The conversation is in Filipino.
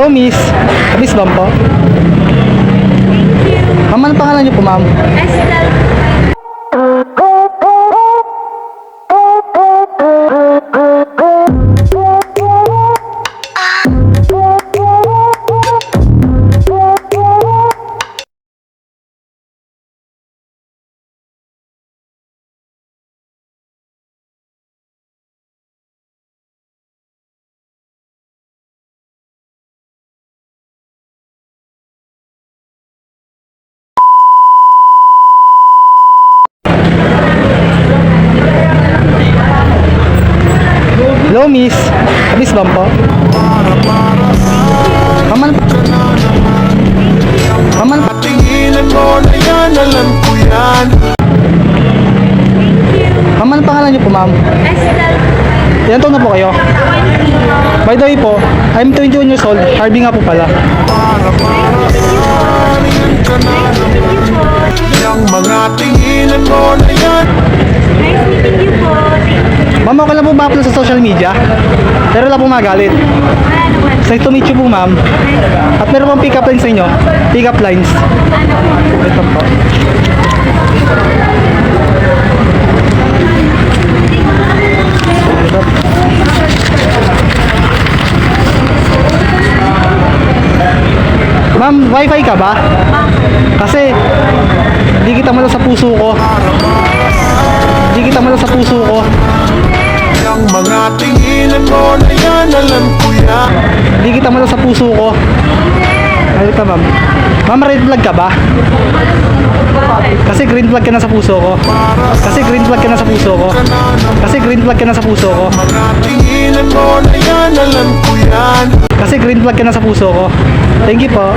Hello, miss. Miss Bam po. Ma'am, ano pangalan niyo po, ma'am? Estel. Hello, miss. Miss Bam po. Ma'am, ano... Ma'am, ano... Tingilan mo na yan, alam ko yan. Ma'am, ano pangalan niyo po, ma'am? Estel. Ilan taon na po kayo? 20. By the way po, I'm 21 years old. Harvey nga po pala. Tingin ka na naman. Yung mga tingilan mo na yan. Nice meeting you po. Ma'am, okay lang po ma-upload sa social media? Pero wala pong magalit. Wala naman. Nice to meet you po, ma'am. At meron pong pick-up lines sa inyo. Pick-up lines. Ano po? Ito po. Ma'am, wifi ka ba? Kasi di kita malo sa puso ko. Di kita malo sa puso ko. Yung mga tingilan mo na yan, alam ko yan. Di kita malo sa puso ko. Ano ka, ma'am? Ma'am, red flag ka ba? Kasi green flag ka na sa puso ko. Kasi green flag ka na sa puso ko. Kasi green flag ka na sa puso ko. Mga tingilan mo na yan, alam ko yan. Kasi green flag ka na sa puso ko. Thank you po.